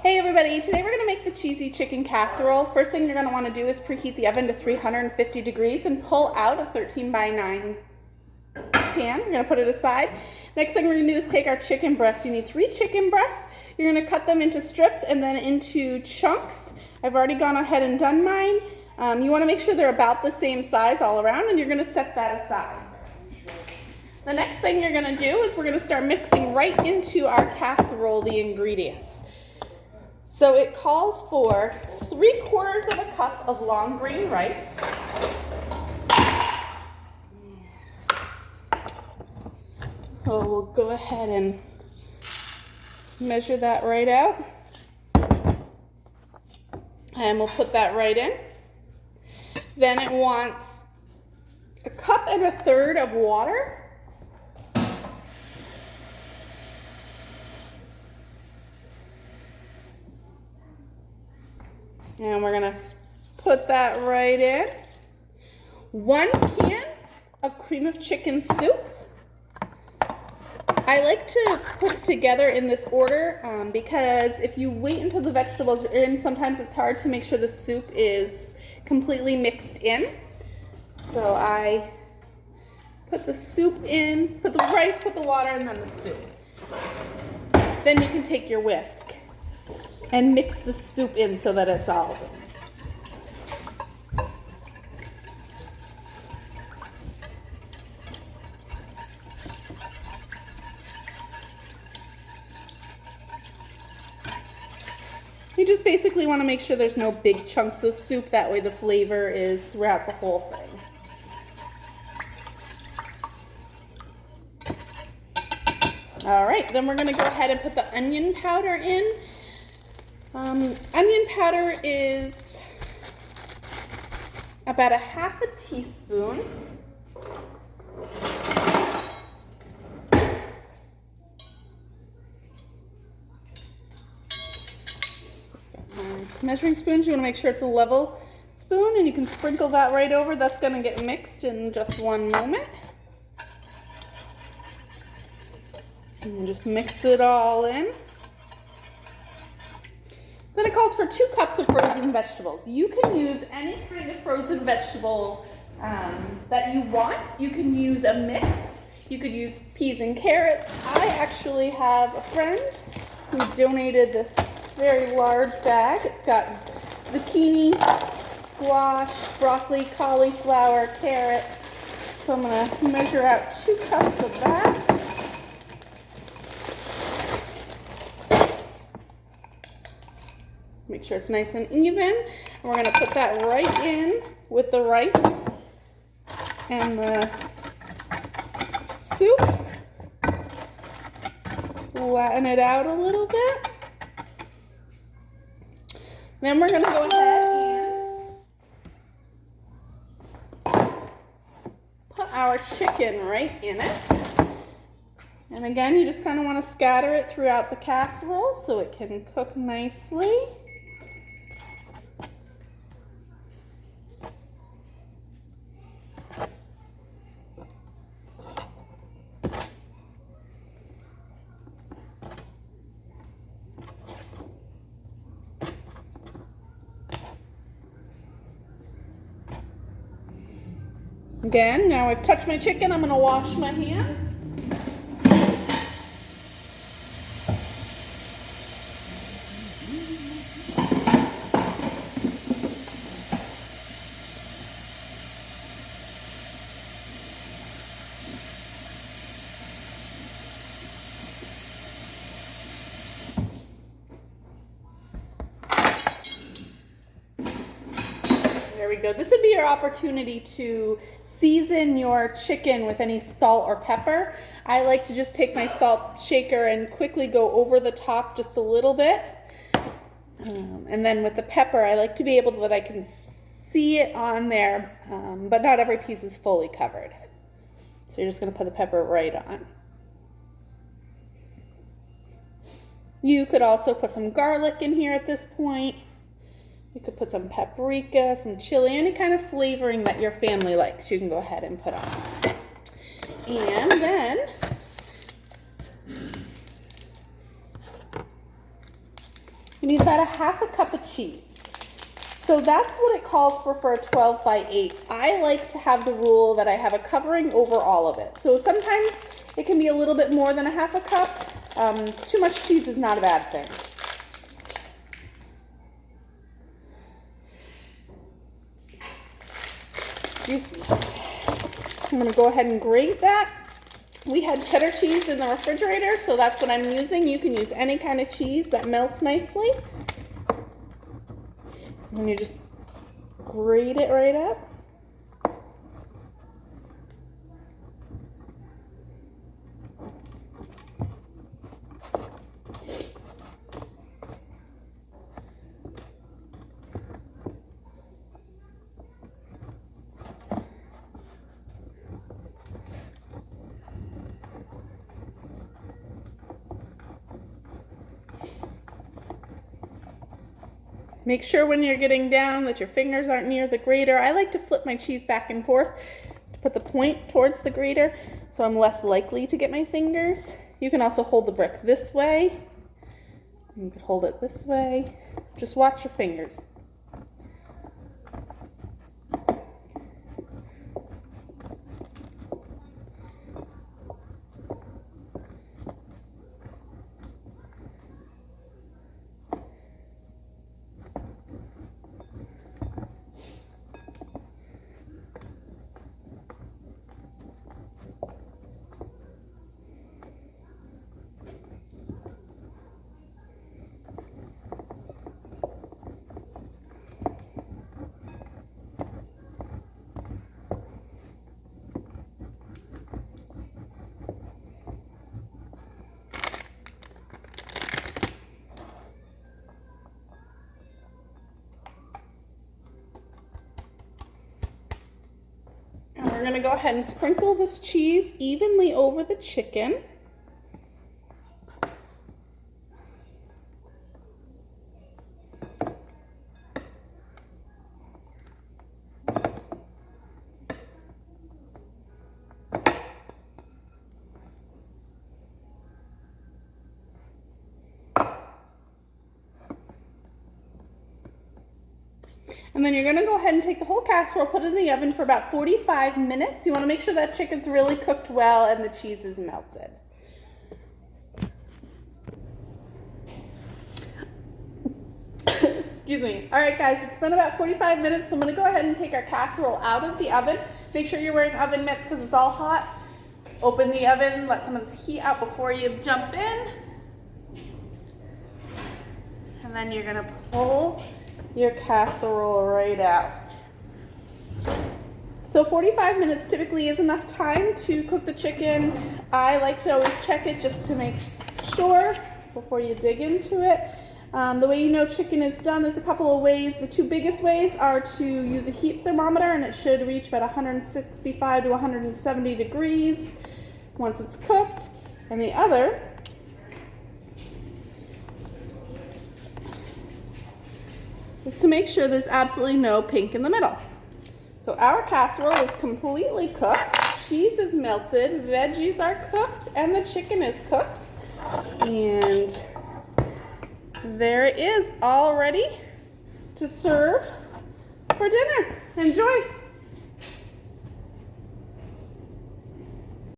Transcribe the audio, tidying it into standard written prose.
Hey everybody, today we're going to make the cheesy chicken casserole. First thing you're going to want to do is preheat the oven to 350 degrees and pull out a 13 by 9 pan. We're going to put it aside. Next thing we're going to do is take our chicken breasts. You need 3 chicken breasts. You're going to cut them into strips and then into chunks. I've already gone ahead and done mine. You want to make sure they're about the same size all around, and you're going to set that aside. The next thing you're going to do is we're going to start mixing right into our casserole the ingredients. So it calls for 3/4 of a cup of long grain rice. So we'll go ahead and measure that right out. And we'll put that right in. Then it wants 1 1/3 cups of water. And we're gonna put that right in. 1 can of cream of chicken soup. I like to put it together in this order because if you wait until the vegetables are in, sometimes it's hard to make sure the soup is completely mixed in. So I put the soup in, put the rice, put the water, and then the soup. Then you can take your whisk and mix the soup in so that it's all in. You just basically want to make sure there's no big chunks of soup, that way the flavor is throughout the whole thing. All right, then we're going to go ahead and put the onion powder in. Onion powder is about 1/2 teaspoon. Measuring spoons, you want to make sure it's a level spoon, and you can sprinkle that right over. That's going to get mixed in just one moment. And just mix it all in. Then it calls for 2 cups of frozen vegetables. You can use any kind of frozen vegetable that you want. You can use a mix. You could use peas and carrots. I actually have a friend who donated this very large bag. It's got zucchini, squash, broccoli, cauliflower, carrots. So I'm going to measure out 2 cups of that. Make sure it's nice and even. And we're going to put that right in with the rice and the soup. Flatten it out a little bit. Then we're going to go ahead and put our chicken right in it. And again, you just kind of want to scatter it throughout the casserole so it can cook nicely. Again, now I've touched my chicken, I'm going to wash my hands. There we go. This would be your opportunity to season your chicken with any salt or pepper. I like to just take my salt shaker and quickly go over the top just a little bit. And then with the pepper, I like to be able to, that I can see it on there, but not every piece is fully covered. So you're just going to put the pepper right on. You could also put some garlic in here at this point. You could put some paprika, some chili, any kind of flavoring that your family likes, you can go ahead and put on. And then You need about a half a cup of cheese. So that's what it calls for a 12 by 8. I like to have the rule that I have a covering over all of it. So sometimes it can be a little bit more than a half a cup. Too much cheese is not a bad thing. Excuse me. I'm going to go ahead and grate that. We had cheddar cheese in the refrigerator, so that's what I'm using. You can use any kind of cheese that melts nicely. And you just grate it right up. Make sure when you're getting down that your fingers aren't near the grater. I like to flip my cheese back and forth to put the point towards the grater so I'm less likely to get my fingers. You can also hold the brick this way. You could hold it this way. Just watch your fingers. We're going to go ahead and sprinkle this cheese evenly over the chicken. And then you're going to go ahead and take the whole casserole, put it in the oven for about 45 minutes. You want to make sure that chicken's really cooked well and the cheese is melted. Excuse me. All right, guys, it's been about 45 minutes, so I'm going to go ahead and take our casserole out of the oven. Make sure you're wearing oven mitts because it's all hot. Open the oven, let some of the heat out before you jump in. And then you're going to pull your casserole right out. So 45 minutes typically is enough time to cook the chicken. I like to always check it just to make sure before you dig into it. The way you know chicken is done, there's a couple of ways. The two biggest ways are to use a heat thermometer, and it should reach about 165 to 170 degrees once it's cooked. And the other is to make sure there's absolutely no pink in the middle. So our casserole is completely cooked, cheese is melted, veggies are cooked, and the chicken is cooked. And there it is, all ready to serve for dinner. Enjoy.